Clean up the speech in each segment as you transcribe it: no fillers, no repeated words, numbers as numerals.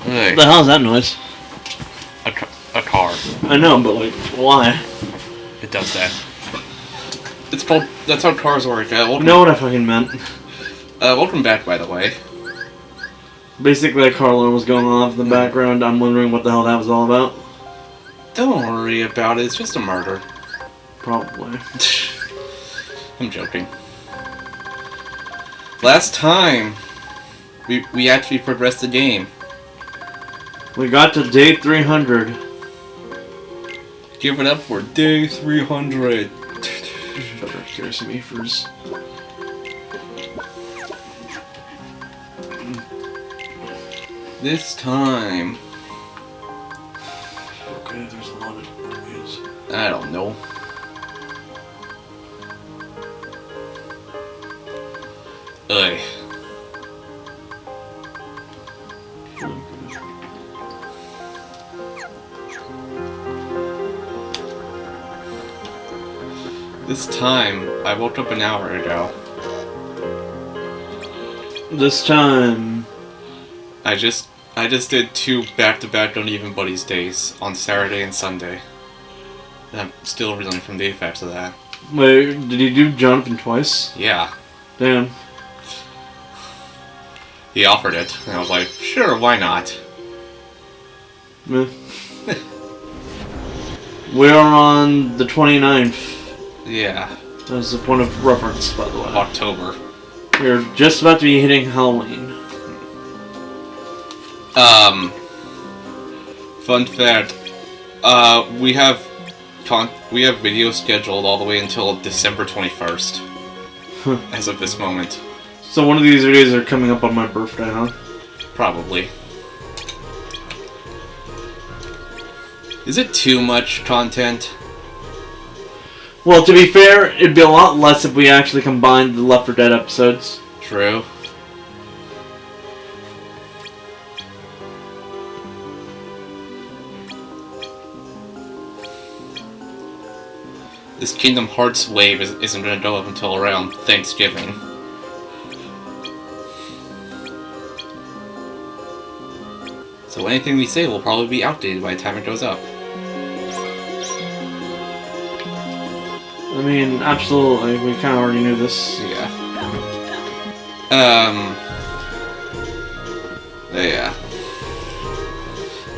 Hey. What the hell is that noise? A car. I know, but like, why? It does that. It's called. That's how cars work. You know what I fucking meant. Welcome back, by the way. Basically, a car alarm was going off in the background. I'm wondering what the hell that was all about. Don't worry about it. It's just a murder. Probably. I'm joking. Last time, we actually progressed the game. We got to day 300. Give it up for day 300. Better hear some ephors. This time. Okay, there's a lot of noise. I don't know. Ugh. This time, I woke up an hour ago. This time... I just did 2 back-to-back Don't Even Buddies days on Saturday and Sunday. And I'm still reeling from the effects of that. Wait, did you do Jonathan twice? Yeah. Damn. He offered it, and I was like, sure, why not? Meh. We are on the 29th. Yeah. That's the point of reference, by the way. October. We're just about to be hitting Halloween. Fun fact. We have videos scheduled all the way until December 21st. As of this moment. So one of these videos are coming up on my birthday, huh? Probably. Is it too much content? Well, to be fair, it'd be a lot less if we actually combined the Left 4 Dead episodes. True. This Kingdom Hearts wave isn't going to go up until around Thanksgiving. So anything we say will probably be outdated by the time it goes up. I mean, absolutely. We kind of already knew this. Yeah. Yeah.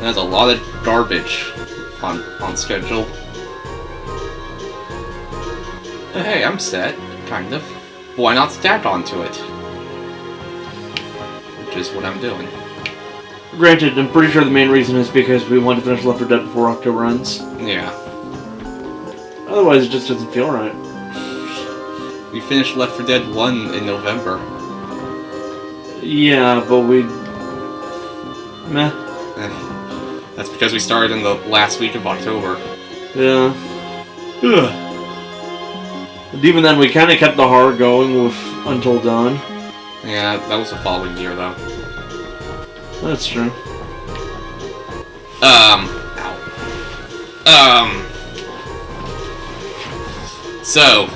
There's a lot of garbage on schedule. Hey, I'm set, kind of. Why not stack onto it? Which is what I'm doing. Granted, I'm pretty sure the main reason is because we want to finish Left 4 Dead before October ends. Yeah. Otherwise, it just doesn't feel right. We finished Left 4 Dead 1 in November. Yeah, but we... Meh. That's because we started in the last week of October. Yeah. Ugh. But even then, we kind of kept the horror going with Until Dawn. Yeah, that was the following year, though. That's true. So,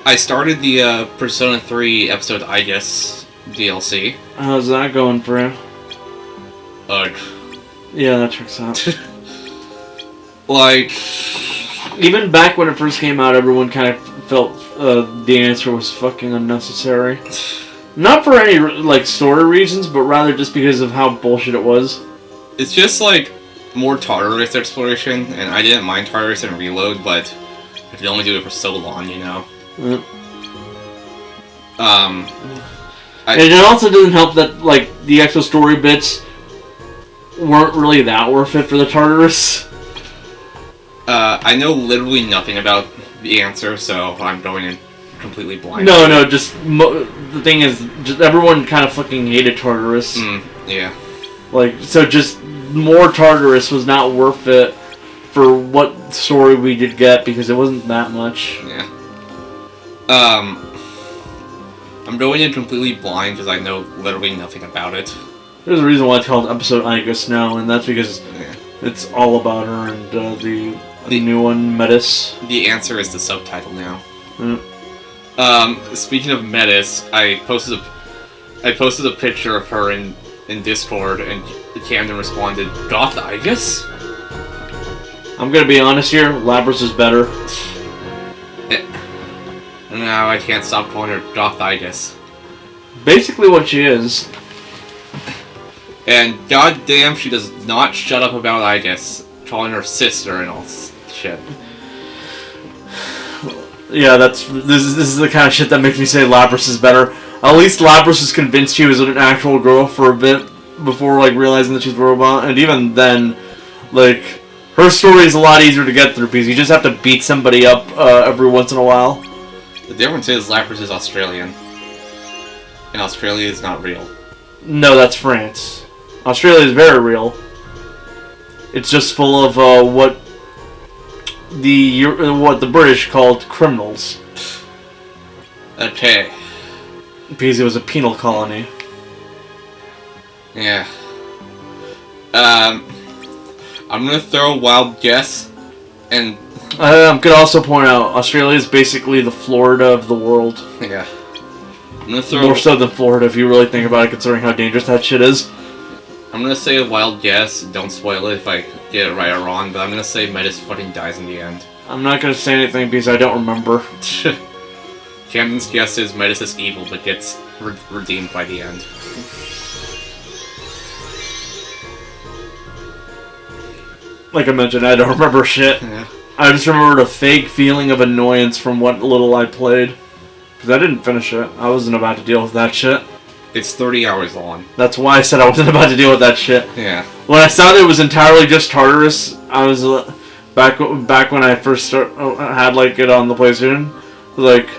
I started the Persona 3 episode Aigis DLC. How's that going for you? Ugh. Yeah, that checks out. Like... Even back when it first came out, everyone kind of felt the answer was fucking unnecessary. Not for any, like, story reasons, but rather just because of how bullshit it was. It's just, like, more Tartarus exploration, and I didn't mind Tartarus and Reload, but I could only do it for so long, you know? And it also doesn't help that, like, the actual story bits weren't really that worth it for the Tartarus. I know literally nothing about the answer, so I'm going in completely blind. No, just the thing is, just everyone kind of fucking hated Tartarus. Yeah. Like, so just more Tartarus was not worth it for what story we did get, because it wasn't that much. Yeah. I'm going in completely blind because I know literally nothing about it. There's a reason why it's called Episode Aigis now, and that's because it's all about her and the new one, Metis. The answer is the subtitle now. Speaking of Metis, I posted a picture of her in in Discord, and Camden responded, Goth Aigis? I'm gonna be honest here, Lapras is better. No, I can't stop calling her Goth Aigis. Basically what she is. And goddamn, she does not shut up about Aigis, calling her sister and all shit. Yeah, this is the kind of shit that makes me say Lapras is better. At least Lapras was convinced she was an actual girl for a bit before like realizing that she's a robot, and even then, like, her story is a lot easier to get through because you just have to beat somebody up every once in a while. The difference is Lapras is Australian, and Australia is not real. No, that's France. Australia is very real. It's just full of what the British called criminals. Okay. Because it was a penal colony. Yeah. I'm gonna throw a wild guess, and I'm gonna also point out Australia is basically the Florida of the world. yeah. I'm gonna throw More so than Florida, if you really think about it, considering how dangerous that shit is. I'm gonna say a wild guess. Don't spoil it if I get it right or wrong, but I'm gonna say Metis fucking dies in the end. I'm not gonna say anything because I don't remember. Camden's guess is Metis is evil, but gets redeemed by the end. Like I mentioned, I don't remember shit. Yeah. I just remembered a fake feeling of annoyance from what little I played. Because I didn't finish it. I wasn't about to deal with that shit. It's 30 hours long. That's why I said I wasn't about to deal with that shit. Yeah. When I saw that it was entirely just Tartarus, I was back when I first had like it on the PlayStation. Like,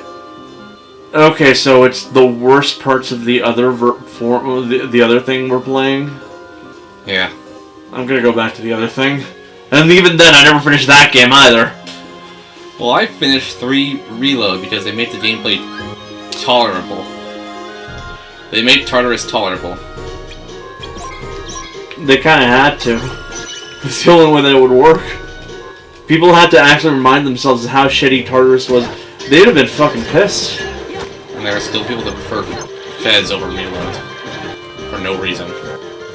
okay, so it's the worst parts of the other the other thing we're playing. Yeah. I'm gonna go back to the other thing, and even then, I never finished that game either. Well, I finished 3 Reload because they made the gameplay tolerable. They made Tartarus tolerable. They kind of had to. It's the only way that it would work. People had to actually remind themselves of how shitty Tartarus was. They'd have been fucking pissed. And there are still people that prefer Fez over Reload. For no reason.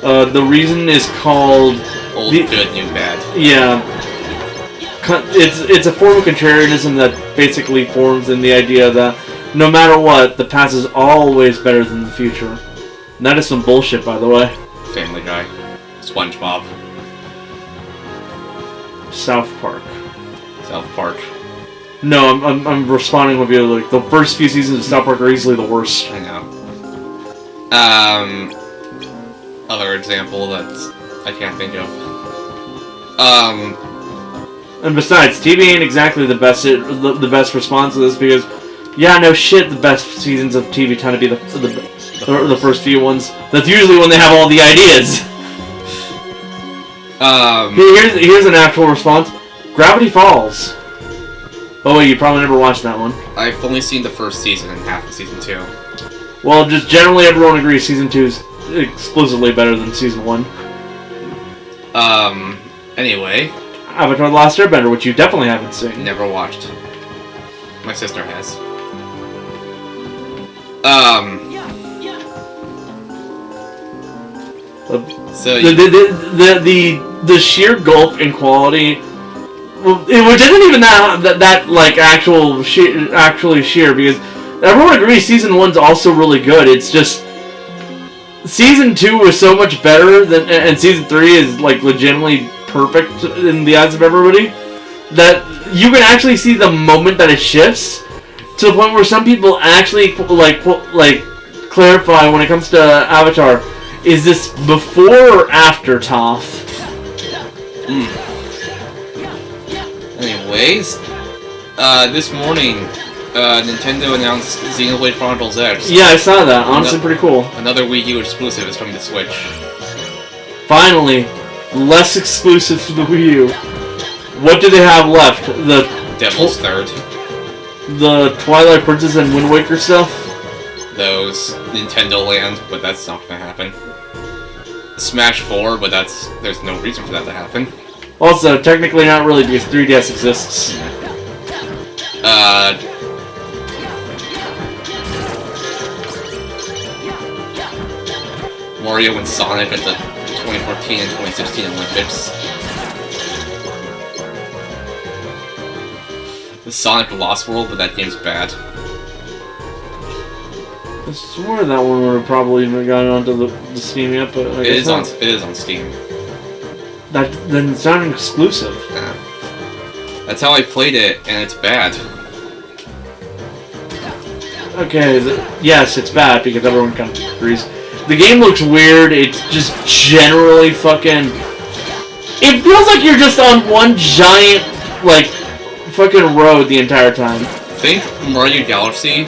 The reason is called... Old, good, new, bad. Yeah. It's a form of contrarianism that basically forms in the idea that no matter what, the past is always better than the future. And that is some bullshit, by the way. Family Guy. SpongeBob. South Park. South Park. No, I'm responding with you. Like, the first few seasons of South Park are easily the worst. I know. Other example that I can't think of. And besides, TV ain't exactly the best response to this because, yeah, no shit, the best seasons of TV tend to be the first few ones. That's usually when they have all the ideas. Here's an actual response. Gravity Falls. Oh wait, you probably never watched that one. I've only seen the first season and half of season 2. Well, just generally everyone agrees season 2 is exclusively better than season 1. Anyway. Avatar The Last Airbender, which you definitely haven't seen. Never watched. My sister has. So the sheer gulf in quality, which isn't even that like actually sheer, because everyone agrees season 1's also really good. It's just season 2 was so much better than, and season 3 is like legitimately perfect in the eyes of everybody, that you can actually see the moment that it shifts to the point where some people actually like clarify when it comes to Avatar. Is this before or after Toph? Anyways, this morning, Nintendo announced Xenoblade Chronicles X. Yeah, I saw that. Honestly, pretty cool. Another Wii U exclusive is coming to Switch. Finally, less exclusives to the Wii U. What do they have left? The Devil's Third. The Twilight Princess and Wind Waker stuff? Those. Nintendo Land, but that's not gonna happen. Smash 4, but there's no reason for that to happen. Also, technically not really, because 3DS exists. Mario and Sonic at the 2014 and 2016 Olympics. The Sonic Lost World, but that game's bad. I swore that one would have probably even gotten onto the Steam yet, but it is on Steam. Then it's not an exclusive. Yeah. That's how I played it, and it's bad. Okay, yes, it's bad because everyone kind of agrees. The game looks weird. It's just generally fucking. It feels like you're just on one giant like fucking road the entire time. Think Mario Galaxy.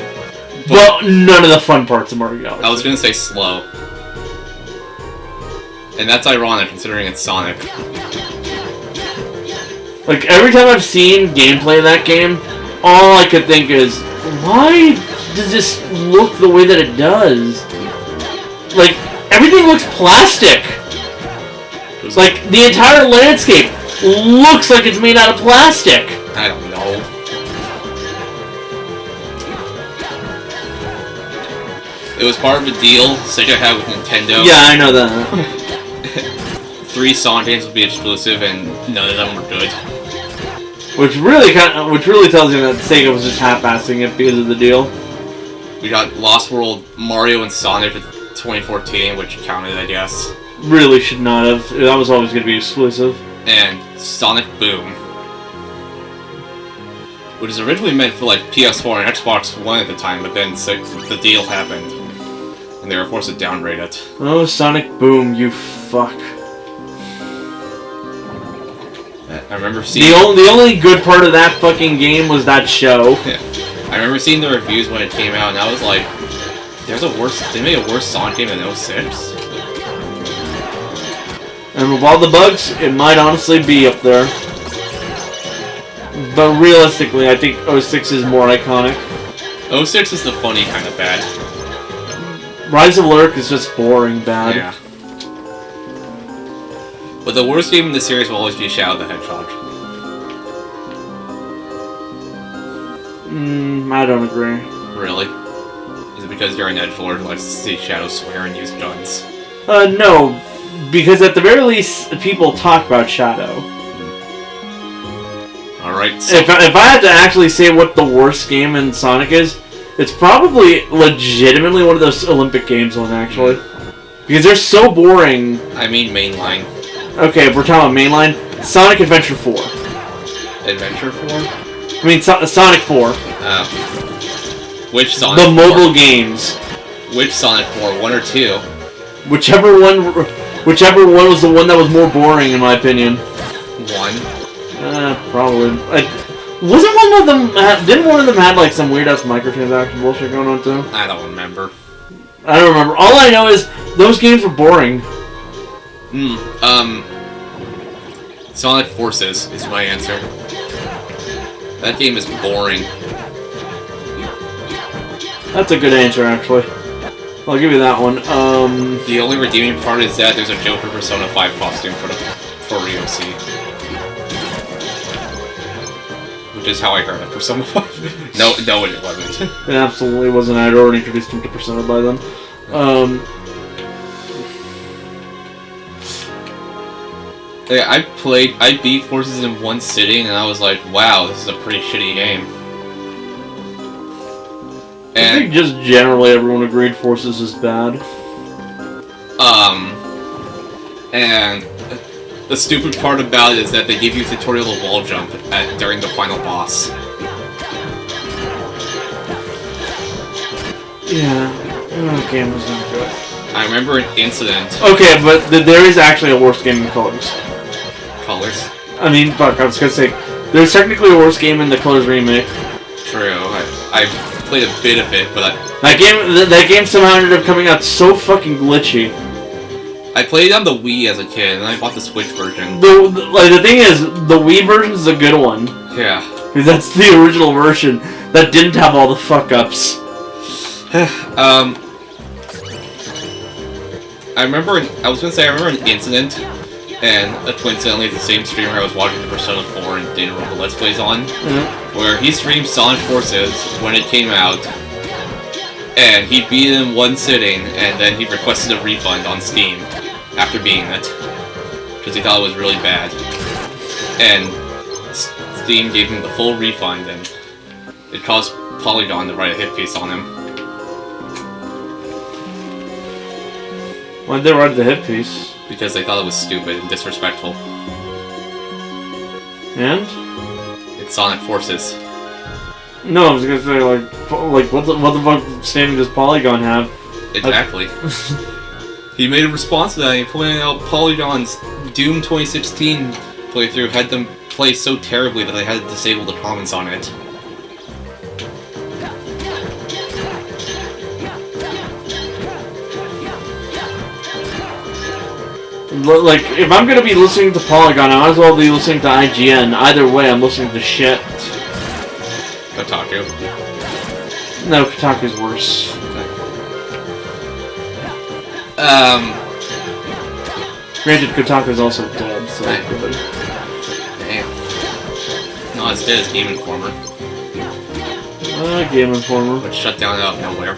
Well, none of the fun parts of Mario Galaxy. I was gonna say slow. And that's ironic considering it's Sonic. Like, every time I've seen gameplay of that game, all I could think is, why does this look the way that it does? Like, everything looks plastic. Like, the entire landscape looks like it's made out of plastic. I don't know. It was part of a deal Sega had with Nintendo. Yeah, I know that. 3 Sonic games would be exclusive, and none of them were good. Which really tells you that Sega was just half-assing it because of the deal. We got Lost World, Mario, and Sonic in 2014, which counted, I guess. Really should not have. That was always going to be exclusive. And Sonic Boom, which is originally meant for like PS4 and Xbox One at the time, but then the deal happened, and they were forced to downgrade it. Oh, Sonic Boom, you fuck. I remember seeing... The only good part of that fucking game was that show. Yeah. I remember seeing the reviews when it came out, and I was like, they made a worse Sonic game than 06? And with all the bugs, it might honestly be up there. But realistically, I think 06 is more iconic. 06 is the funny kind of bad. Rise of Lurk is just boring bad. Yeah. But the worst game in the series will always be Shadow the Hedgehog. I don't agree. Really? Is it because you're an edgelord who likes to see Shadow swear and use guns? No. Because at the very least, people talk about Shadow. Alright, so... If I had to actually say what the worst game in Sonic is, it's probably legitimately one of those Olympic Games one, actually. Because they're so boring. I mean mainline. Okay, if we're talking about mainline, Sonic Adventure 4. Adventure 4? I mean, Sonic 4. Which Sonic 4? The mobile games. Which Sonic 4? 1 or 2? Whichever one was the one that was more boring, in my opinion. 1? Probably. Wasn't one of them... Didn't one of them have, like, some weird-ass microtransaction bullshit going on, too? I don't remember. I don't remember. All I know is those games were boring. Sonic Forces is my answer. That game is boring. That's a good answer, actually. I'll give you that one. The only redeeming part is that there's a Joker Persona 5 costume for Rio C. Which is how I heard of Persona 5. No, it wasn't. It absolutely wasn't. I'd already introduced him to Persona by then. Yeah, I beat Forces in one sitting, and I was like, wow, this is a pretty shitty game. I think just generally everyone agreed Forces is bad. And the stupid part about it is that they give you a tutorial to wall jump during the final boss. Yeah, that game was not good. I remember an incident. Okay, but there is actually a worse game in Colors. Colors? I mean, fuck, I was gonna say, there's technically a worse game in the Colors remake. True, I played a bit of it, but that game somehow ended up coming out so fucking glitchy. I played it on the Wii as a kid, and I bought the Switch version. The thing is, the Wii version is a good one. Yeah. Because that's the original version that didn't have all the fuck-ups. I remember an incident, and coincidentally the same streamer I was watching the Persona 4 and Dana Rumble Let's Plays on, where he streamed Sonic Forces when it came out, And he beat it in one sitting, and then he requested a refund on Steam after beating it. Because he thought it was really bad. And Steam gave him the full refund, and it caused Polygon to write a hit piece on him. Why'd they write the hit piece? Because they thought it was stupid and disrespectful. And? It's Sonic Forces. No, I was gonna say, like what the fuck standing does Polygon have? Exactly. He made a response to that, and he pointed out Polygon's Doom 2016 playthrough had them play so terribly that they had to disable the comments on it. Like, if I'm gonna be listening to Polygon, I might as well be listening to IGN. Either way, I'm listening to shit. Kotaku. No, Kotaku's worse. Granted, Kotaku's also dead, so... Damn. Not as dead as Game Informer. Game Informer. Which shut down out of nowhere.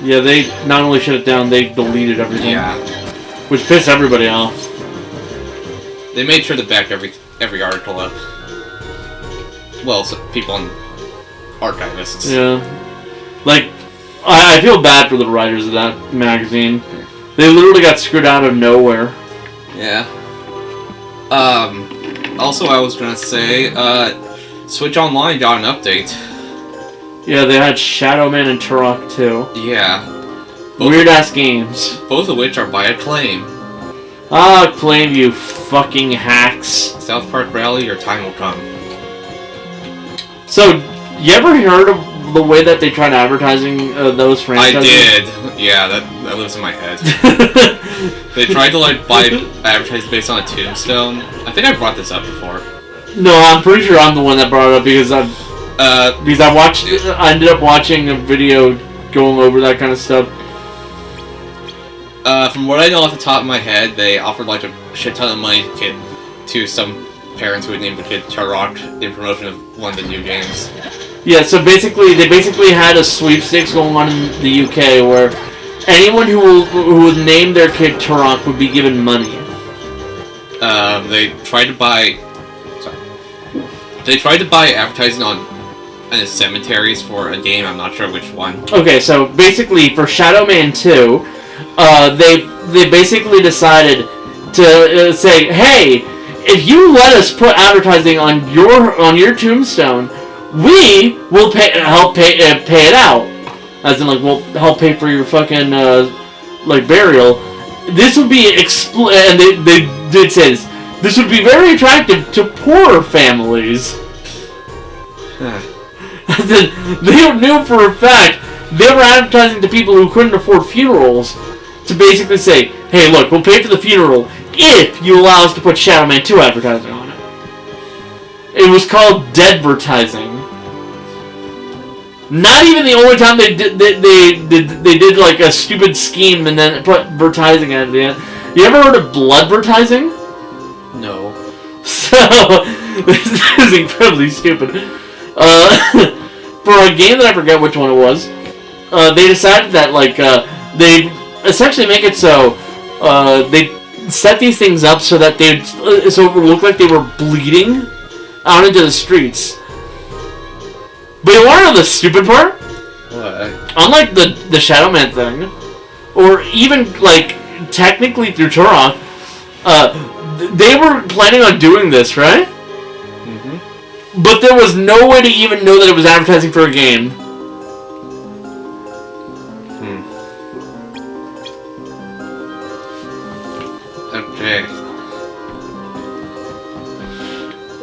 Yeah, they not only shut it down, they deleted everything. Yeah. Which pissed everybody off. They made sure to back every article up. Well, so people on archivists. Yeah. Like, I feel bad for the writers of that magazine. They literally got screwed out of nowhere. Yeah. Also, I was gonna say, Switch Online got an update. Yeah, they had Shadow Man and Turok too. Yeah. Weird-ass games. Both of which are by Acclaim. Ah, Acclaim, you fucking hacks. South Park Rally, your time will come. So, you ever heard of the way that they tried advertising those franchises? I did. Yeah, that lives in my head. They tried to like buy advertising based on a tombstone. I think I brought this up before. No, I'm pretty sure I'm the one that brought it up because I ended up watching a video going over that kind of stuff. From what I know off the top of my head, they offered like a shit ton of money to some parents who would name the kid Turok in promotion of one of the new games. Yeah, so basically, they had a sweepstakes going on in the UK where anyone who would name their kid Turok would be given money. They tried to buy advertising on cemeteries for a game. I'm not sure which one. Okay, so basically for Shadow Man 2, they basically decided to say, hey, if you let us put advertising on your tombstone, we will help pay it out. As in, like, we'll help pay for your fucking like burial. This would be and they did say this would be very attractive to poorer families. They knew for a fact they were advertising to people who couldn't afford funerals to basically say, hey, look, we'll pay for the funeral if you allow us to put Shadow Man 2 advertising on it. It was called Deadvertising. Not even the only time they did like a stupid scheme and then put advertising at the end. You ever heard of Bloodvertising? No. So this is incredibly stupid. For a game that I forget which one it was, they decided that like they essentially make it so they set these things up so that so it would look like they were bleeding out into the streets. But you want to know the stupid part? What? Unlike the Shadow Man thing, or even like technically through Turok, they were planning on doing this, right? Mm-hmm. But there was no way to even know that it was advertising for a game. Okay.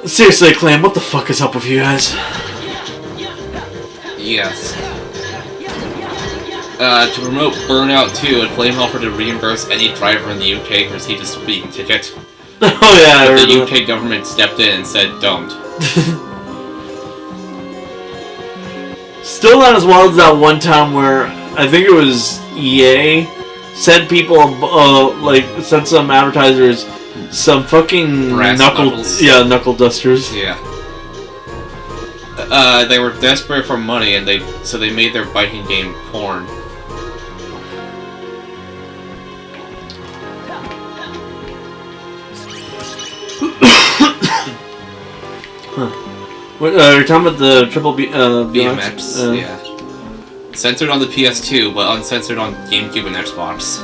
Seriously, Clam, what the fuck is up with you guys? Yes. To promote Burnout 2, Acclaim offered to reimburse any driver in the UK who received a speeding ticket. Oh yeah, but the UK government stepped in and said, don't. Still not as well as that one time where I think it was EA sent people, sent some advertisers some fucking knuckles. knuckle dusters. Yeah. They were desperate for money, and so they made their biking game porn. Huh. What, you're talking about the triple BMX? Yeah. Censored on the PS2, but uncensored on GameCube and Xbox.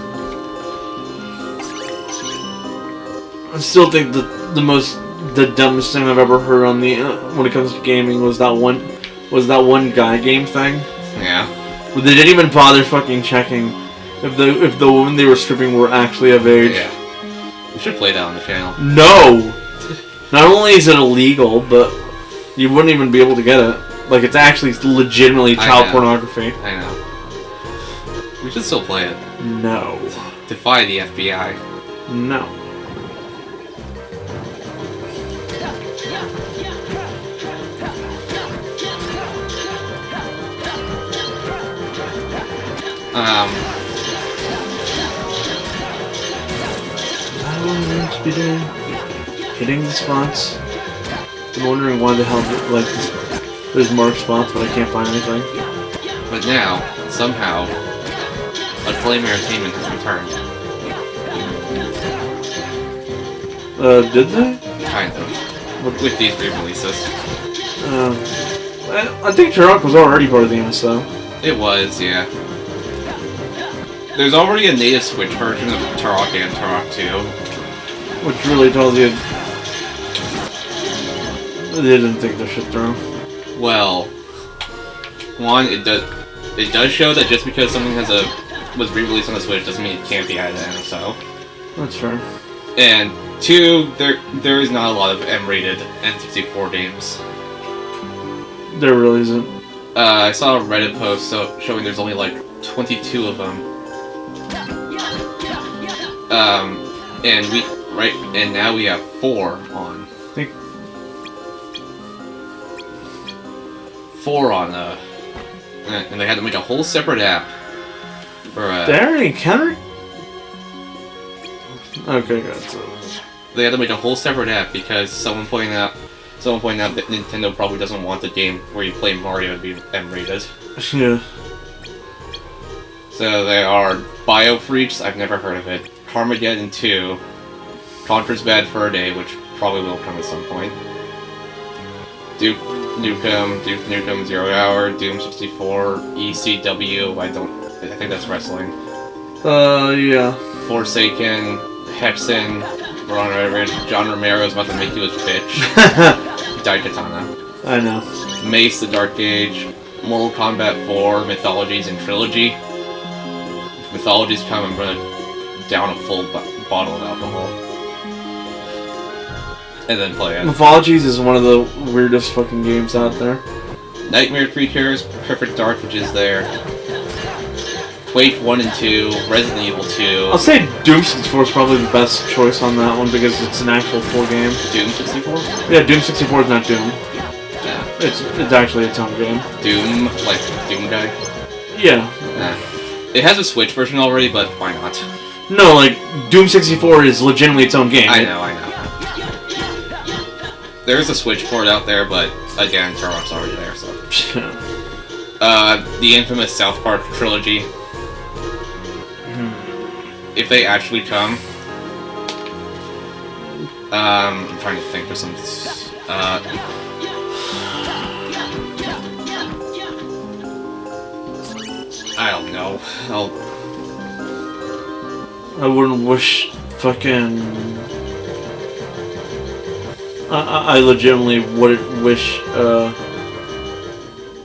I still think the dumbest thing I've ever heard on the when it comes to gaming was that one guy game thing. Yeah. Where they didn't even bother fucking checking if the woman they were stripping were actually of age. Yeah. We should play that on the channel. No! Not only is it illegal, but you wouldn't even be able to get it. Like, it's actually legitimately child pornography. I know. We should still play it. No. Defy the FBI. No. I don't know what to be doing. Hitting the spots. I'm wondering why the hell, like, there's marked spots, but I can't find anything. But now, somehow, Acclaim Entertainment has returned. Did they? Kind of. With these re-releases. I think Turok was already part of the MSO. It was, yeah. There's already a native Switch version of Turok and Turok 2. Which really tells you they didn't think their shit through. Well, one, it does show that just because something was re-released on the Switch doesn't mean it can't be added to MSO. That's fair. And two, there is not a lot of M-rated N64 games. There really isn't. I saw a Reddit post showing there's only like 22 of them. And now we have 4 on. I think 4 on, and they had to make a whole separate app for, they already counted? Okay, good. They had to make a whole separate app because someone pointed out that Nintendo probably doesn't want the game where you play Mario to be M-rated. Yeah. So there are Biofreaks, I've never heard of it, Carmageddon 2, Conker's Bad Fur Day, which probably will come at some point, Duke Nukem 0 Hour, Doom 64, ECW, I think that's wrestling. Yeah. Forsaken, Hexen, John Romero's about to make you his bitch. Daikatana. I know. Mace the Dark Age, Mortal Kombat 4, Mythologies, and Trilogy. If Mythologies come, I'm gonna down a full bottle of alcohol. And then play it. Mythologies is one of the weirdest fucking games out there. Nightmare Creatures, Perfect Dark, which is there. Quake 1 and 2, Resident Evil 2. I'll say Doom 64 is probably the best choice on that one because it's an actual full game. Doom 64? Yeah, Doom 64 is not Doom. Yeah. It's actually its own game. Doom, like Doom guy? Yeah. It has a Switch version already, but why not? No, like, Doom 64 is legitimately its own game. I know. There's a Switch port out there, but again, Turok's already there, so. The infamous South Park trilogy. If they actually come, I'm trying to think of some. I don't know. I wouldn't wish fucking. I legitimately wouldn't wish. Oh,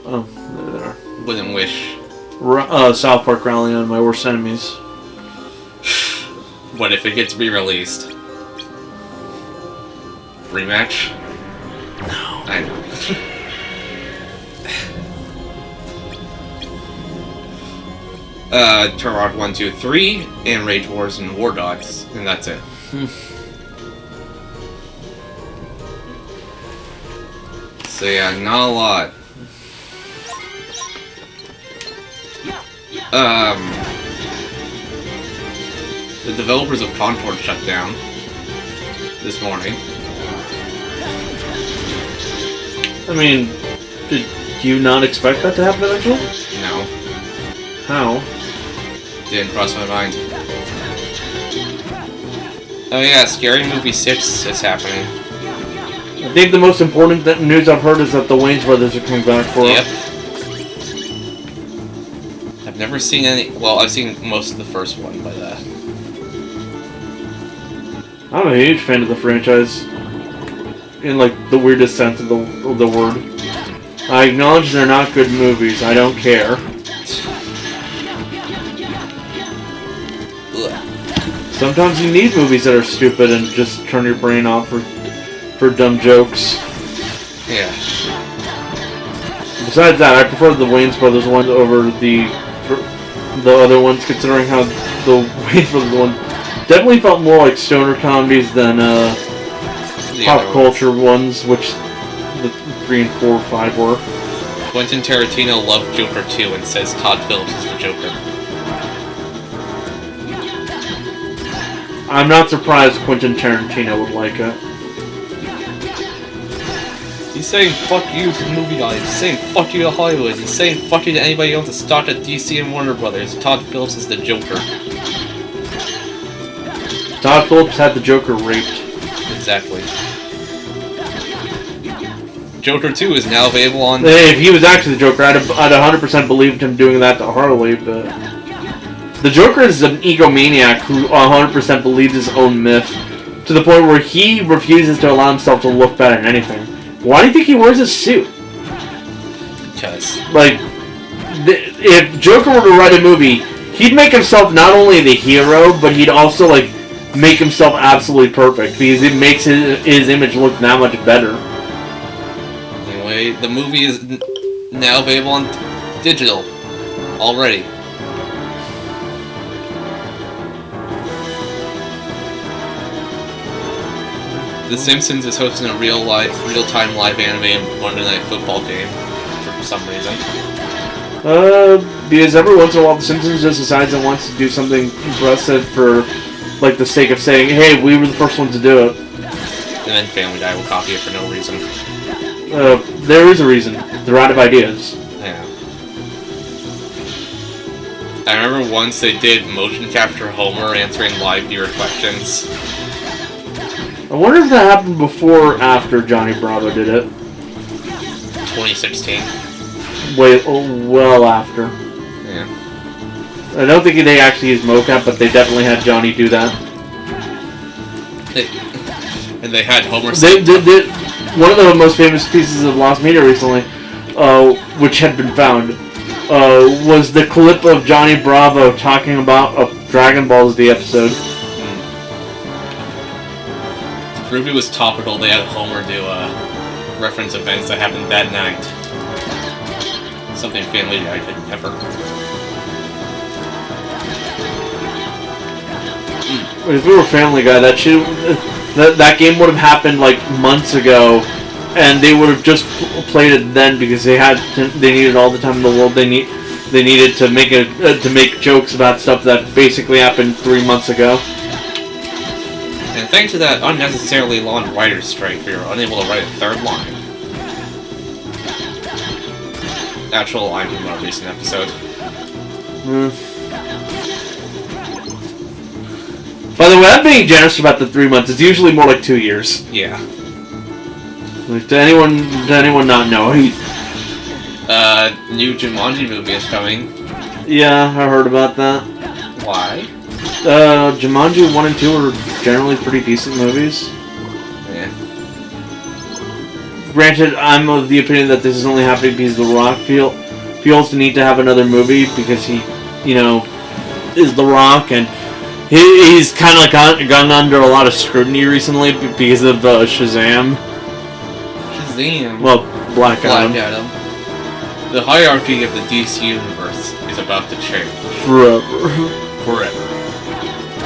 there they are. Wouldn't wish. South Park Rally on my worst enemies. What if it gets re-released? Rematch? No. I know. Turok 1, 2, 3, and Rage Wars and War Dogs, and that's it. So yeah, not a lot. The developers of Concord shut down this morning. I mean, Did you not expect that to happen eventually? No. How? Didn't cross my mind. Oh yeah, Scary Movie 6 is happening. I think the most important news I've heard is that the Wayans brothers are coming back for it. Yep. I've never seen any... Well, I've seen most of the first one, but I'm a huge fan of the franchise. In, like, the weirdest sense of the word. I acknowledge they're not good movies. I don't care. ugh. Sometimes you need movies that are stupid and just turn your brain off for dumb jokes. Yeah. Besides that, I prefer the Wayans brothers ones over the other ones, considering how the Wayans brothers one definitely felt more like stoner comedies than pop culture ones, which the 3 and 4 and 5 were. Quentin Tarantino loved Joker 2 and says Todd Phillips is the Joker. I'm not surprised Quentin Tarantino would like it. He's saying fuck you to the movie guys. He's saying fuck you to Hollywood. He's saying fuck you to anybody who wants to start at DC and Warner Brothers. Todd Phillips is the Joker. Todd Phillips had the Joker raped. Exactly. Joker 2 is now available on... Hey, if he was actually the Joker, I'd 100% believed him doing that to Harley, but... The Joker is an egomaniac who 100% believes his own myth, to the point where he refuses to allow himself to look bad at anything. Why do you think he wears a suit? Because... Like, if Joker were to write a movie, he'd make himself not only the hero, but he'd also, like, make himself absolutely perfect, because it makes his image look that much better. Anyway, the movie is now available on digital. Already. The Simpsons is hosting a real-time live anime Monday Night Football game for some reason. Because every once in a while The Simpsons just decides it wants to do something impressive for, like, the sake of saying, hey, we were the first ones to do it. And then Family Guy will copy it for no reason. There is a reason. They're out of ideas. Yeah. I remember once they did motion capture Homer answering live viewer questions. I wonder if that happened before or after Johnny Bravo did it. 2016. Well after. Yeah. I don't think they actually used mocap, but they definitely had Johnny do that. And they had Homer... One of the most famous pieces of lost media recently, which had been found, was the clip of Johnny Bravo talking about a Dragon Ball Z episode. To prove it was topical, they had Homer do reference events that happened that night. Something Family Guy could never. If we were Family Guy, that game would have happened like months ago, and they would have just played it then because they needed all the time in the world. They needed to make jokes about stuff that basically happened 3 months ago. And thanks to that unnecessarily long writer's strike, we were unable to write a third line. Actual line from our recent episode. By the way, I'm being generous about the 3 months. It's usually more like 2 years. Yeah. Like, did anyone not know? New Jumanji movie is coming. Yeah, I heard about that. Why? Jumanji 1 and 2 are generally pretty decent movies. Yeah. Granted, I'm of the opinion that this is only happening because The Rock feels the need to have another movie because he, is The Rock, and he's kind of like gone under a lot of scrutiny recently because of Shazam. Shazam? Well, Black Adam. The hierarchy of the DC universe is about to change. Forever.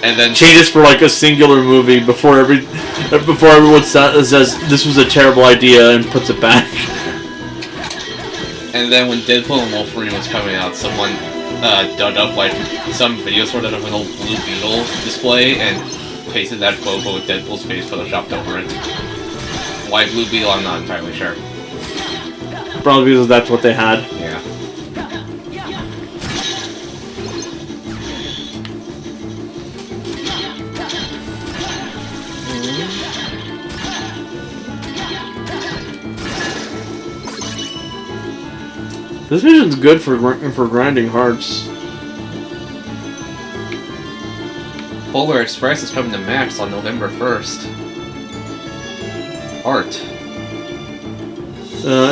And then changes for like a singular movie before everyone says this was a terrible idea and puts it back. And then when Deadpool and Wolverine was coming out, someone dug up like some video sort of an old Blue Beetle display and pasted that photo with Deadpool's face photoshopped over it. Why Blue Beetle, I'm not entirely sure. probably because that's what they had. Yeah. This mission's good for grinding hearts. Polar Express is coming to Max on November 1st. Art.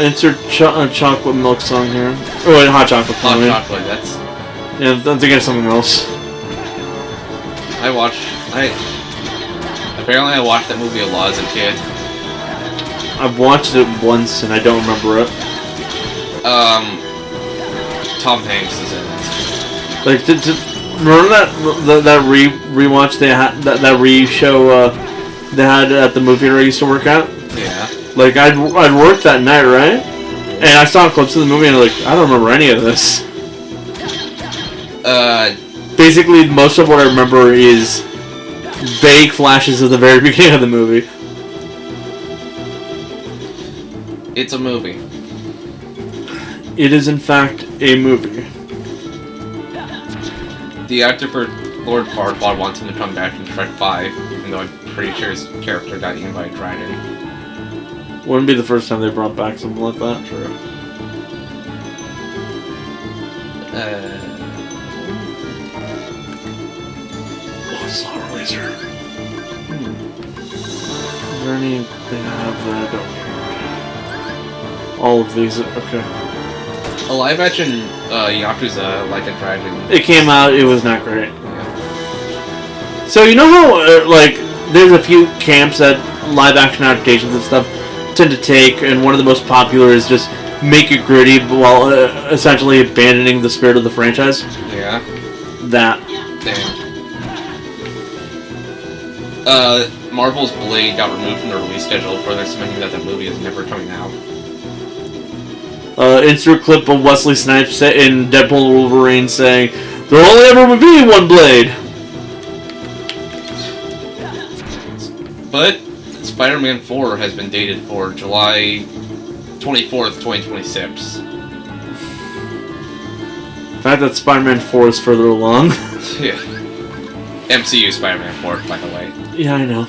Insert chocolate milk song here. Oh, wait, hot chocolate. Hot chocolate, that's... Yeah, I'm thinking of something else. Apparently I watched that movie a lot as a kid. I've watched it once and I don't remember it. Tom Hanks is in it. Like, remember that rewatch they had, that re-show they had at the movie theater I used to work at? Yeah. Like, I'd worked that night, right? And I saw clips of the movie and I'm like, I don't remember any of this. Basically, most of what I remember is vague flashes of the very beginning of the movie. It's a movie. It is, in fact, a movie. The actor for Lord Farquaad wants him to come back in Shrek 5, even though I'm pretty sure his character got eaten by a dragon. Wouldn't be the first time they brought back something like that. True. Solar laser. Is there anything I have that I don't? All of these, okay. A live action Yakuza Like a Dragon. It came out, it was not great. Yeah. So you know how, like, there's a few camps that live action adaptations and stuff tend to take, and one of the most popular is just make it gritty while essentially abandoning the spirit of the franchise? Yeah. That. Damn. Marvel's Blade got removed from the release schedule, further cementing that the movie is never coming out. Insert clip of Wesley Snipes in Deadpool and Wolverine saying, "There'll only ever be one Blade." But Spider-Man 4 has been dated for July 24th, 2026. The fact that Spider-Man 4 is further along. Yeah. MCU Spider-Man 4, by the way. Yeah, I know.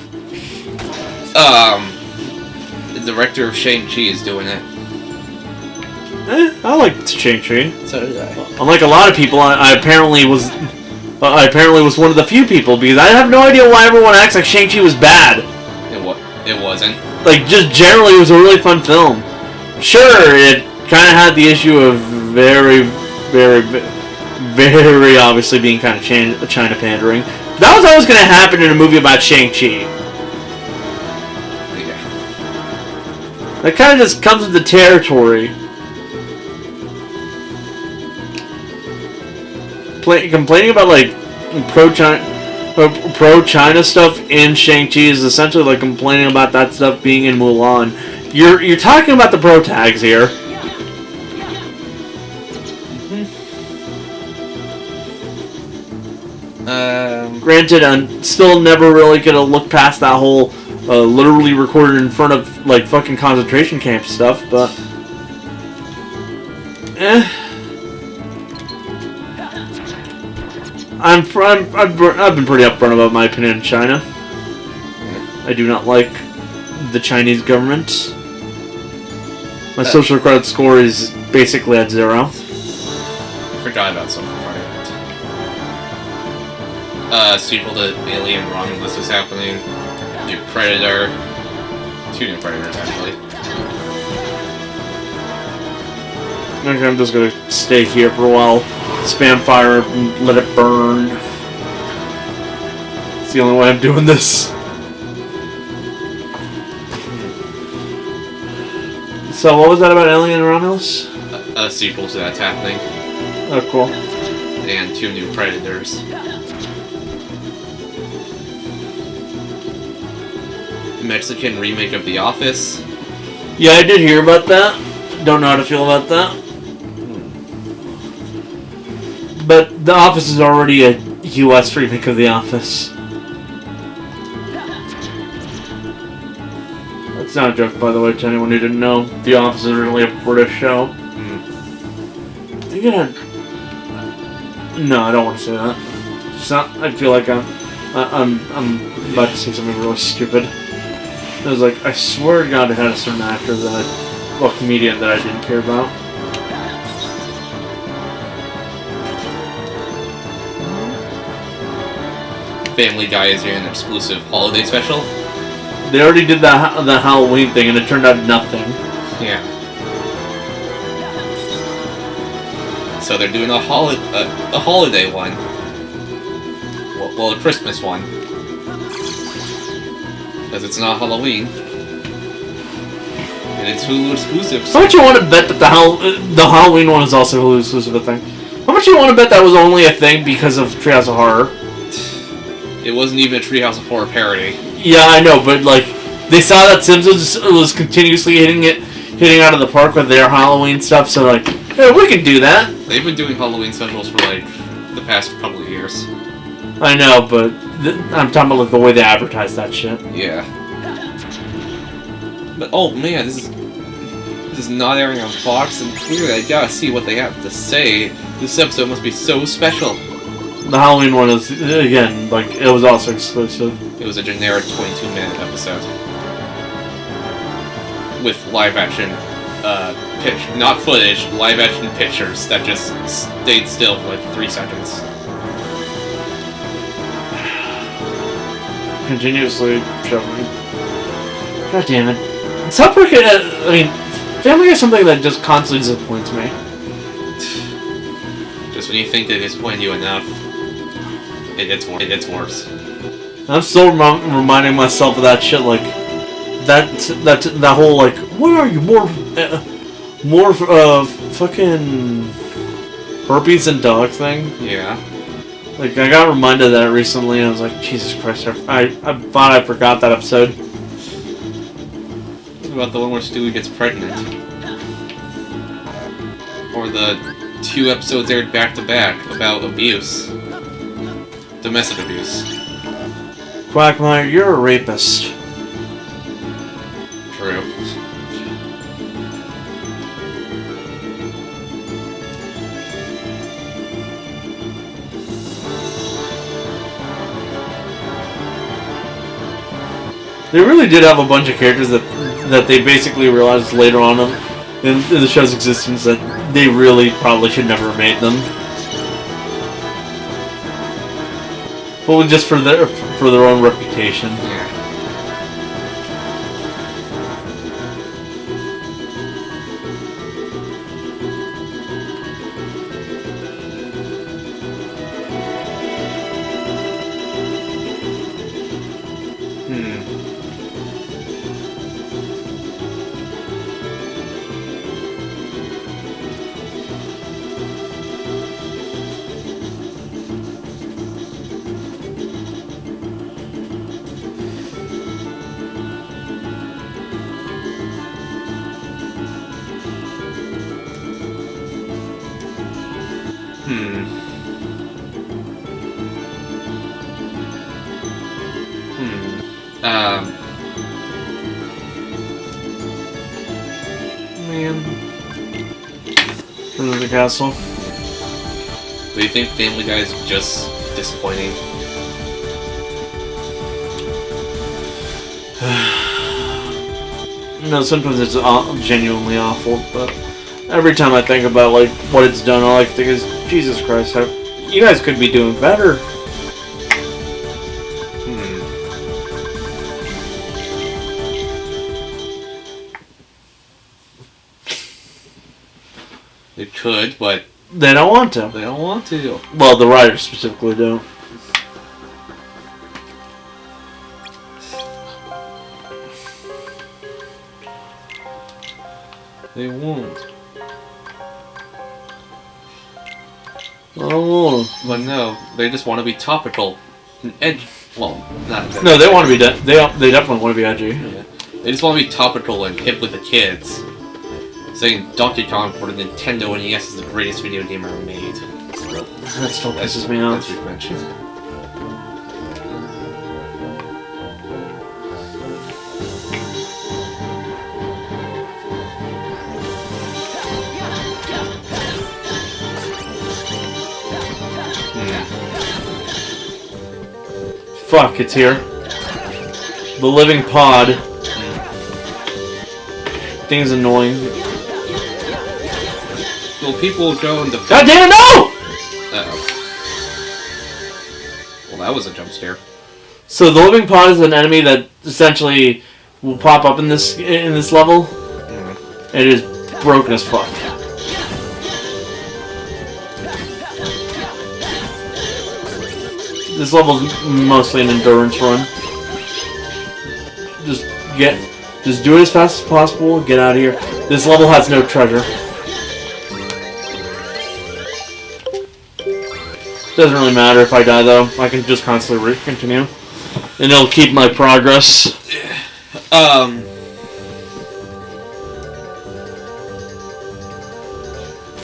The director of Shang-Chi is doing it. I liked Shang-Chi. So did I. Unlike a lot of people, I apparently was one of the few people, because I have no idea why everyone acts like Shang-Chi was bad. It wasn't. Like, just generally, it was a really fun film. Sure, it kind of had the issue of very, very, very obviously being kind of China pandering. That was always going to happen in a movie about Shang-Chi. Yeah. That kind of just comes with the territory. Complaining about, like, pro-China stuff in Shang-Chi is essentially like complaining about that stuff being in Mulan. You're talking about the pro-tags here. Granted, I'm still never really gonna look past that whole literally recorded in front of like fucking concentration camp stuff, but I've been pretty upfront about my opinion on China. I do not like the Chinese government. My social credit score is basically at 0. I forgot about something right. Sequel to Alien Romulus is happening. New Predator. 2 new Predators, actually. Okay, I'm just gonna stay here for a while. Spam fire and let it burn. It's the only way I'm doing this. So, what was that about Alien Romulus? A sequel to that's happening. Oh, cool. And 2 new Predators. Mexican remake of The Office. Yeah, I did hear about that. Don't know how to feel about that. But The Office is already a US remake of The Office. It's not a joke, by the way, to anyone who didn't know. The Office is really a British show. You're gonna... No, I don't want to say that. It's not... I feel like I'm about to say something really stupid. It was like, I swear to God it had a certain actor that well, comedian that I didn't care about. Family Guy is doing an exclusive holiday special. They already did the Halloween thing, and it turned out nothing. Yeah. So they're doing a holiday one. Well, a Christmas one. Because it's not Halloween. And it's Hulu exclusive. How much you want to bet that the Halloween one is also Hulu exclusive a thing? How much you want to bet that was only a thing because of Treehouse of Horror? It wasn't even a Treehouse of Horror parody. Yeah, I know, but like they saw that Simpsons was continuously hitting out of the park with their Halloween stuff, so like, hey, we can do that. They've been doing Halloween specials for like the past couple of years. I know, but I'm talking about like the way they advertise that shit. Yeah. But oh man, this is not airing on Fox, and clearly I gotta see what they have to say. This episode must be so special. The Halloween one is, again, like, it was also exclusive. It was a generic 22-minute episode. With live-action, not footage, live-action pictures that just stayed still for like 3 seconds. Continuously showing. God damn it. South Park, I mean, Family is something that just constantly disappoints me. Just when you think they disappointed you enough, it gets worse. I'm still reminding myself of that shit, like that whole like, what are you more fucking herpes and dog thing? Yeah. Like I got reminded of that recently, and I was like, Jesus Christ! I thought I forgot that episode. What about the one where Stewie gets pregnant? Or the 2 episodes aired back to back about abuse. Domestic abuse. Quagmire, you're a rapist. True. They really did have a bunch of characters that they basically realized later on in the show's existence that they really probably should never have made them. Well, just for their own reputation. Yeah. Man. From the castle. Do you think Family Guy is just disappointing? No, sometimes it's genuinely awful, but every time I think about like what it's done, all I can think is, Jesus Christ, you guys could be doing better. They could, but they don't want to. They don't want to. Well, the writers specifically don't. They won't. Oh. But no, they just want to be topical and edgy. Well, not exactly. No, they want to be. They definitely want to be edgy. Yeah. They just want to be topical and hip with the kids. Saying Donkey Kong for the Nintendo NES is the greatest video game ever made. That still pisses me off. That's what you mentioned. fuck, it's here. The living pod. Thing's annoying. Well, people go into... God damn it, no! Uh-oh. Well, that was a jump scare. So the living pod is an enemy that essentially will pop up in this level. It is broken as fuck. This level's mostly an endurance run. Just do it as fast as possible, get out of here. This level has no treasure. Doesn't really matter if I die though, I can just constantly continue. And it'll keep my progress.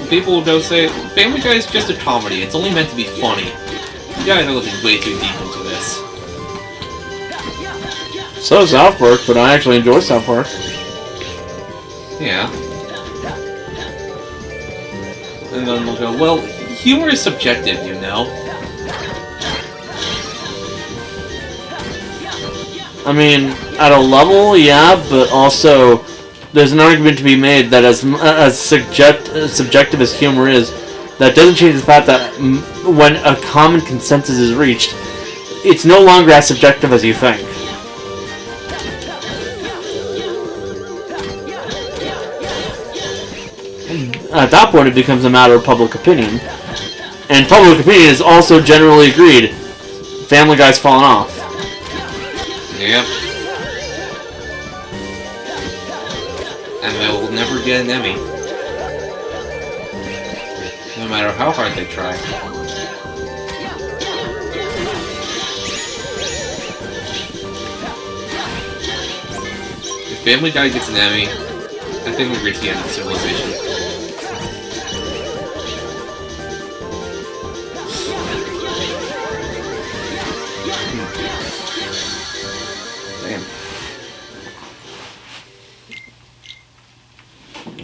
People will go say, Family Guy is just a comedy, it's only meant to be funny. You guys are looking way too deep into this. So is South Park, but I actually enjoy South Park. Yeah. And then they'll go, well, humor is subjective, you know. I mean, at a level, yeah, but also there's an argument to be made that as subjective as humor is, that doesn't change the fact that when a common consensus is reached, it's no longer as subjective as you think. At that point, it becomes a matter of public opinion. And public opinion is also generally agreed. Family Guy's fallen off. Yep. And they will never get an Emmy. No matter how hard they try. If Family Guy gets an Emmy, I think we've reached the end of civilization.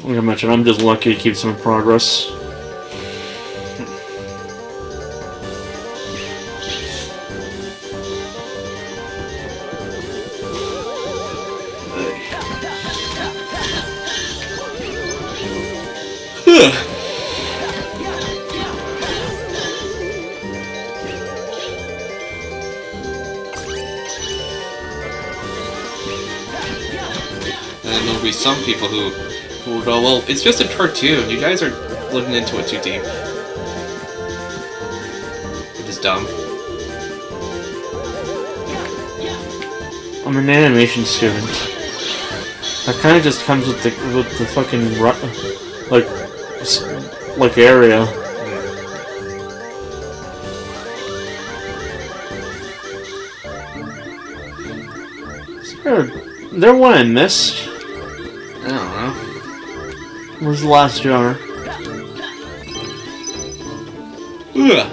Like I mentioned, I'm just lucky to keep some progress. And there'll be some people who will go, well, it's just a cartoon. You guys are looking into it too deep. Which is dumb. I'm an animation student. That kind of just comes with the fucking like area. Is there one I missed? I don't know. Where's the last jar? Ugh.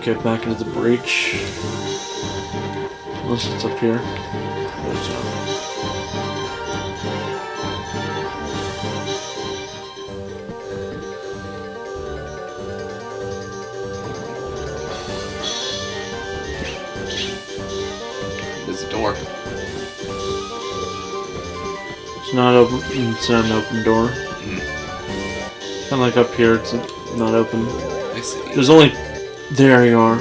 Get back into the breach. Unless it's up here. There's a door. It's not open. It's not an open door. Kind of like up here. It's not open. I see. There's only. There you are.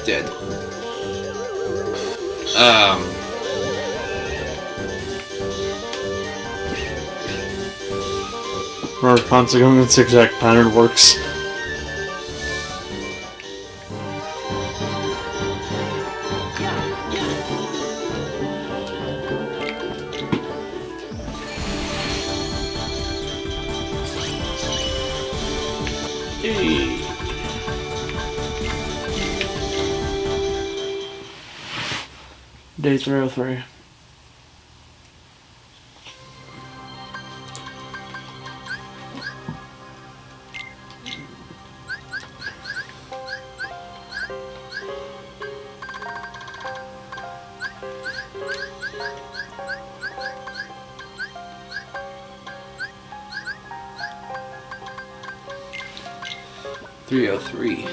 Dead. Remember, constantly going in zigzag pattern works. Day 303. .303.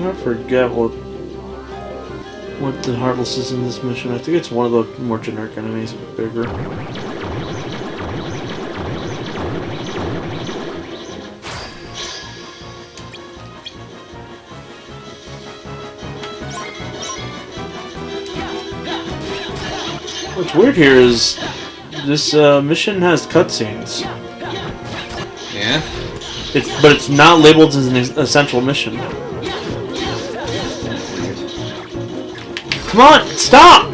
I forget what the Heartless is in this mission. I think it's one of the more generic enemies, but bigger. What's weird here is this mission has cutscenes. Yeah? But it's not labeled as an essential mission. Come on, stop!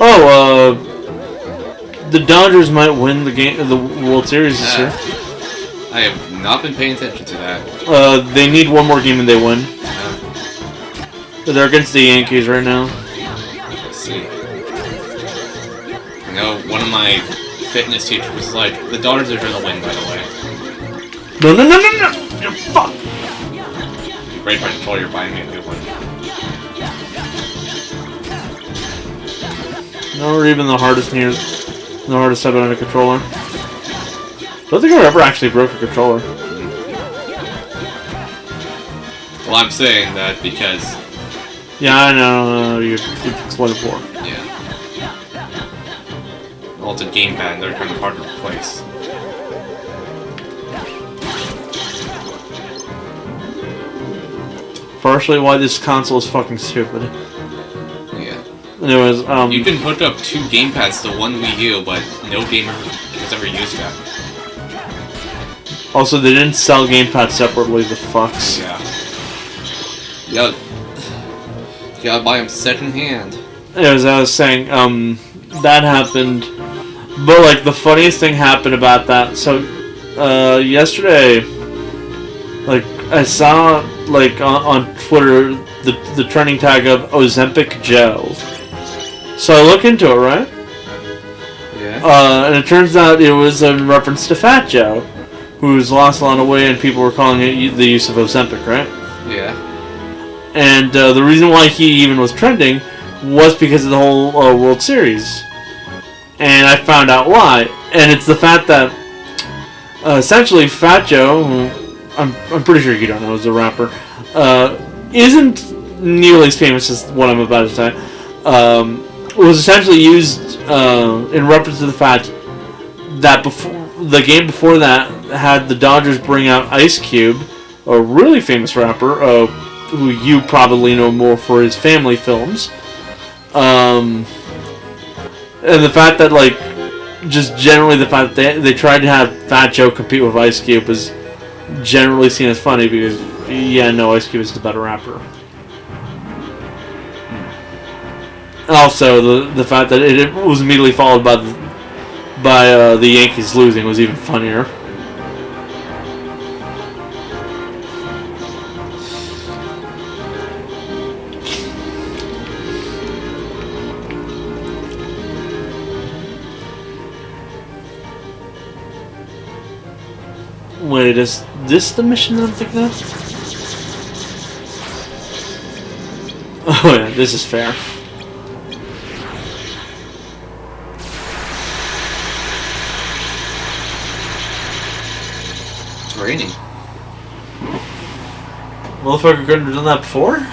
Oh, the Dodgers might win the World Series this year. I have not been paying attention to that. They need one more game and they win. They're against the Yankees right now. Let's see. I know one of my fitness teachers was like, the Dodgers are gonna win, by the way. No! Fuck! Great by control, you're buying me a new one. Or even the hardest type on a controller. Don't think I ever actually broke a controller. Well, I'm saying that because... Yeah, I know. You've explained it before. Yeah. Well, it's a gamepad, and they're kind of hard to replace. Partially why this console is fucking stupid. Yeah. Anyways, you can hook up two gamepads to one Wii U, but no gamer has ever used that. Also, they didn't sell gamepads separately, the fucks. Yeah. You gotta buy them secondhand. As I was saying, that happened. But, like, the funniest thing happened about that. So, yesterday, like, I saw, like, on Twitter, the trending tag of Ozempic Joe. So I look into it, right? Yeah. And it turns out it was in reference to Fat Joe, who's lost a lot of weight, and people were calling it the use of Ozempic, right? Yeah. And the reason why he even was trending was because of the whole World Series. And I found out why. And it's the fact that essentially Fat Joe, who I'm pretty sure you don't know, is a rapper, isn't nearly as famous as what I'm about to say. Was essentially used in reference to the fact that the game before that had the Dodgers bring out Ice Cube, a really famous rapper, who you probably know more for his family films, And the fact that, like, just generally the fact that they tried to have Fat Joe compete with Ice Cube was generally seen as funny because, yeah, no, Ice Cube is the better rapper. Also, the fact that it was immediately followed by the Yankees losing was even funnier. Wait, is this the mission that I'm thinking of? Oh yeah, this is fair. It's raining. Motherfucker couldn't have done that before?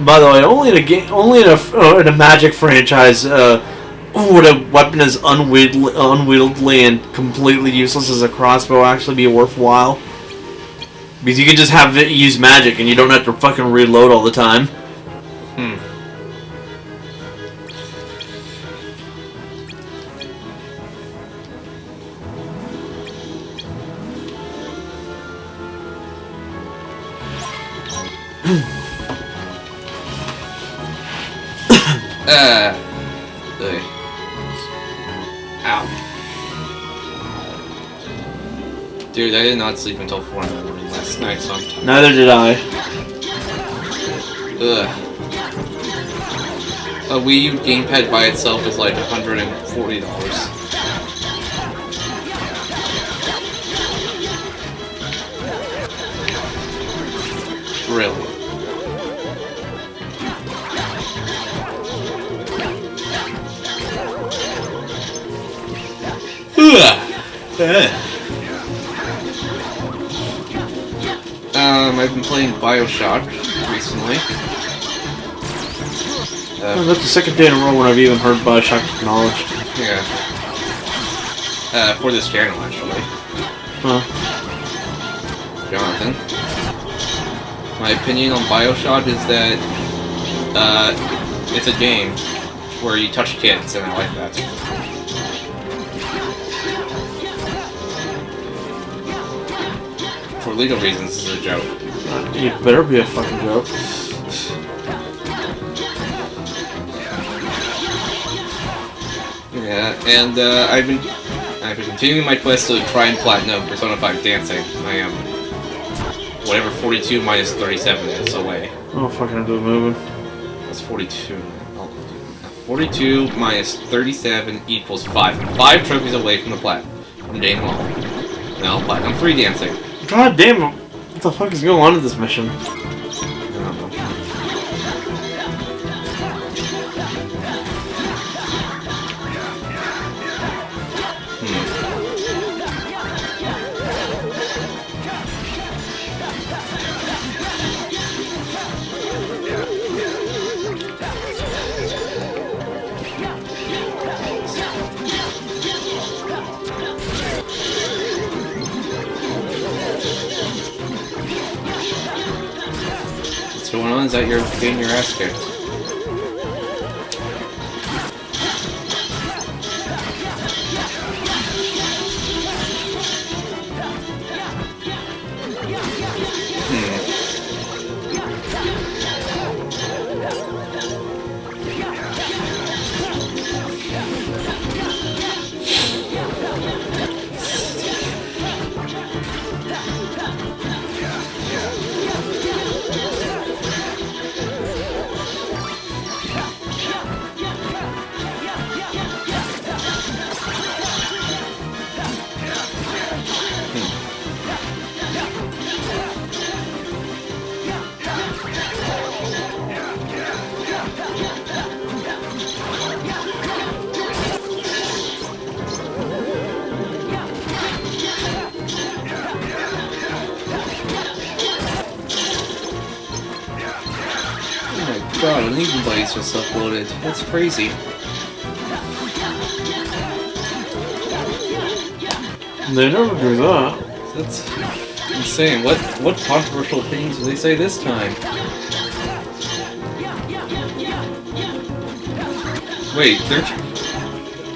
By the way, only in a Magic franchise would a weapon as unwieldy and completely useless as a crossbow actually be worthwhile. Because you can just have it use magic and you don't have to fucking reload all the time. Ow. Dude, I did not sleep until 4 in the morning last night, so I'm tired. Neither did I. Ugh. A Wii U gamepad by itself is like $140. Really? I've been playing Bioshock recently. That's the second day in a row when I've even heard Bioshock acknowledged. Yeah. For this channel, actually. Huh. Jonathan. My opinion on Bioshock is that, it's a game where you touch kids, and I like that. For legal reasons, this is a joke. You better be a fucking joke. Yeah, and I've been continuing my quest to try and platinum Persona 5 Dancing. I am whatever 42 minus 37 is away. Oh, fucking do the moving. That's 42. 42 minus 37 equals 5. I'm 5 trophies away from the platinum. I'm Dane Hall. Now platinum 3 dancing. God damn it. What the fuck is going on in this mission? I don't know. What's going on is that you're getting your ass kicked. god, an Asian buddy's just uploaded. That's crazy. They never do that. That's insane. What controversial things did they say this time? Wait,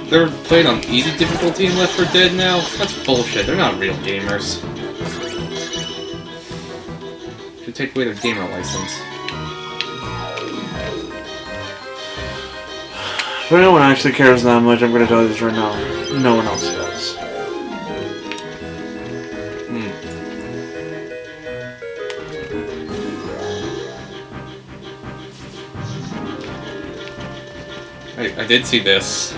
they're playing on easy difficulty in Left 4 Dead now? That's bullshit. They're not real gamers. Should take away their gamer license. If anyone actually cares that much, I'm gonna tell you this right now. No one else does. I did see this.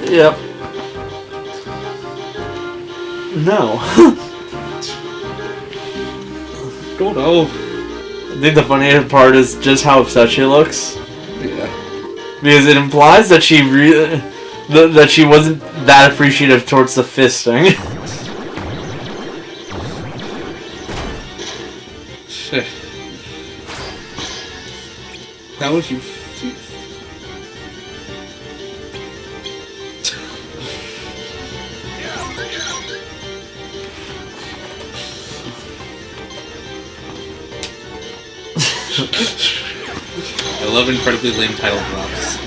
Yep. No. Don't know. I think the funniest part is just how upset she looks. Yeah. Because it implies that she that she wasn't that appreciative towards the fisting. Shit. How would you... 11 incredibly lame title drops.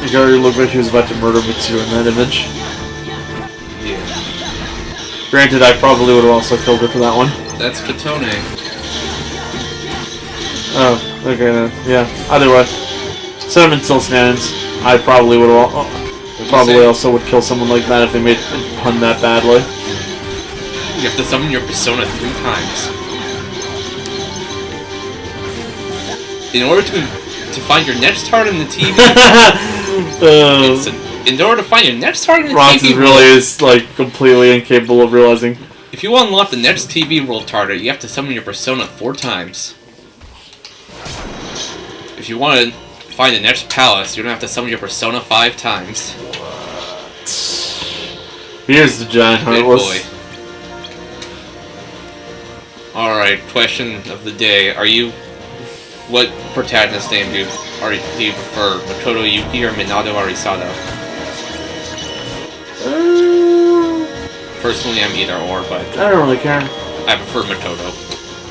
It already looked like she was about to murder Mitsu in that image. Yeah. Granted, I probably would have also killed her for that one. That's Katone. Oh, okay then. Yeah. Either way, Cinnamon still stands. I probably would have also would kill someone like that if they made a pun that badly. You have to summon your persona 3 times. In order to find your next target in the TV... in order to find your next target in the TV... really is, like, completely incapable of realizing. If you want to unlock the next TV world target, you have to summon your persona 4 times. If you want to find the next palace, you're going to have to summon your persona 5 times. Here's the giant heartless. Boy. Alright, question of the day. What protagonist name do you prefer? Makoto Yuki or Minato Arisato? Personally, I'm either or, but... I don't really care. I prefer Makoto,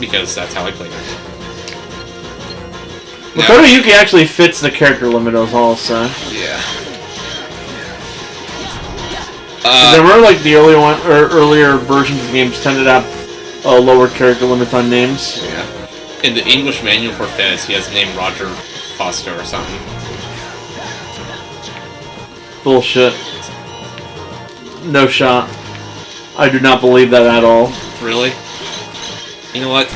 because that's how I played her. Makoto Yuki actually fits the character limit of all, so... Yeah. There were, like, the earlier versions of games tended to have lower character limits on names. Yeah. In the English manual for Fez, he has the name Roger Foster or something. Bullshit. No shot. I do not believe that at all. Really? You know what?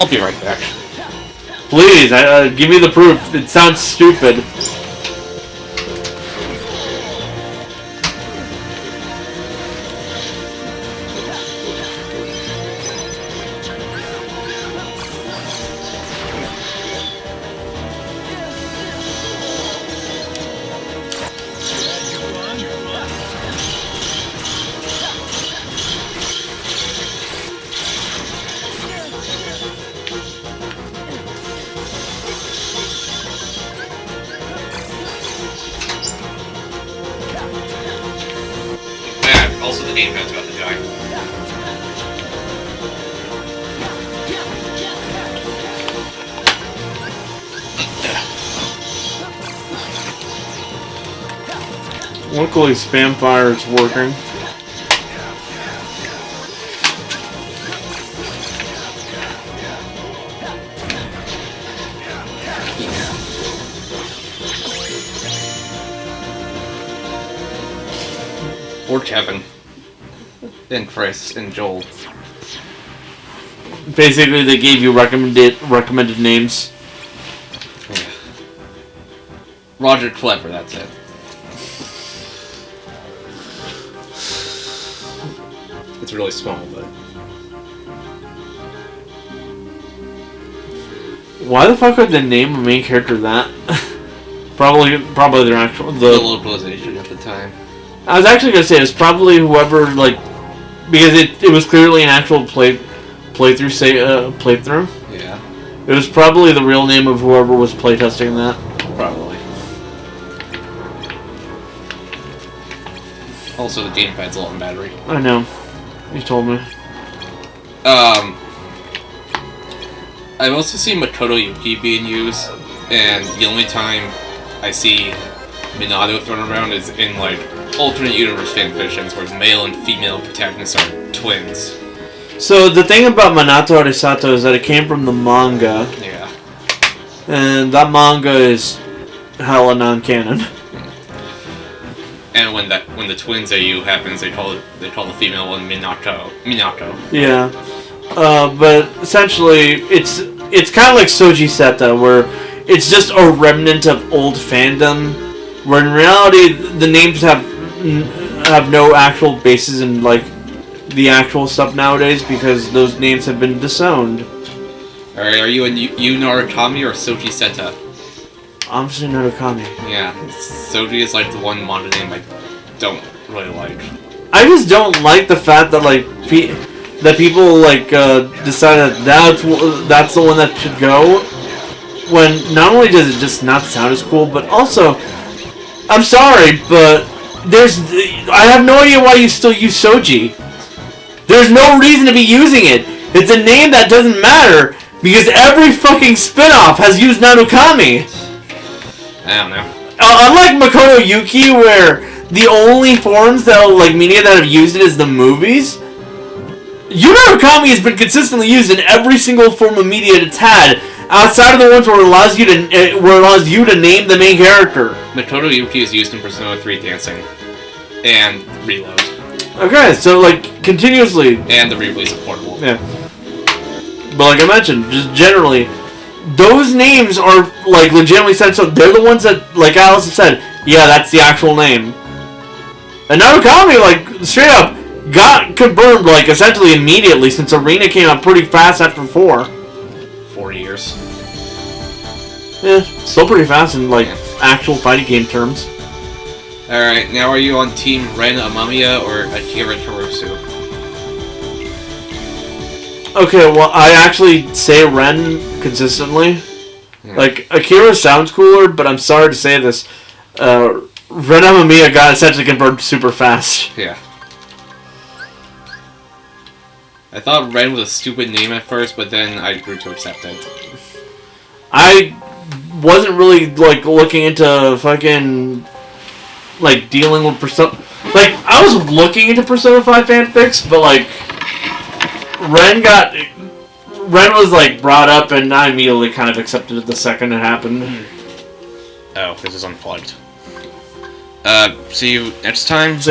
I'll be right back. Please, give me the proof. It sounds stupid. Also, the gamepad's about to die. Luckily, spam fire is working. Or Kevin. And Chris and Joel. Basically, they gave you recommended names. Yeah. Roger Clever, that's it. It's really small, but... Why the fuck would they name a main character that? Probably their actual The localization at the time. I was actually gonna say it's probably whoever like because it was clearly an actual playthrough. Yeah. It was probably the real name of whoever was playtesting that. Probably. Also, the gamepad's low on battery. I know. You told me. I've also seen Makoto Yuki being used, and the only time I see Minato thrown around is in, like, alternate universe fanfictions where male and female protagonists are twins. So, the thing about Minato Arisato is that it came from the manga. Yeah. And that manga is hella non-canon. And when the twins AU happens, they call the female one Minato. Yeah. But essentially, it's kind of like Soji Seta, where it's just a remnant of old fandom, where in reality the names have no actual basis in like the actual stuff nowadays because those names have been disowned. Alright, are you a Yu Narukami or Soji Seta? I'm saying Narukami. Yeah, Soji is like the one manga name I don't really like. I just don't like the fact that like that people like decide that that's the one that should go. When not only does it just not sound as cool, but also, I'm sorry, but I have no idea why you still use Soji. There's no reason to be using it. It's a name that doesn't matter because every fucking spin-off has used Narukami. I don't know. Unlike Makoto Yuki, where the only forms media that have used it is the movies, Yu Narukami has been consistently used in every single form of media it's had, outside of the ones where it allows you to name the main character. Makoto Yuki is used in Persona 3 Dancing and Reload. Okay, so like continuously. And the re-release of Portable. Yeah. But like I mentioned, just generally, those names are like legitimately said. So they're the ones that, like Alice said, yeah, that's the actual name. And Narukami, like straight up, got confirmed like essentially immediately since Arena came out pretty fast after 4. 4 years. Yeah, still pretty fast in like actual fighting game terms. Alright, now are you on Team Ren Amamiya or Akira Tarosu? Okay, well, I actually say Ren consistently. Yeah. Like, Akira sounds cooler, but I'm sorry to say this. Ren Amamiya got essentially confirmed super fast. Yeah. I thought Ren was a stupid name at first, but then I grew to accept it. I wasn't really, like, looking into fucking, like, dealing with Persona... Like, I was looking into Persona 5 fanfics, but, like, Ren was, like, brought up, and I immediately kind of accepted it the second it happened. Oh, this is unplugged. See you next time.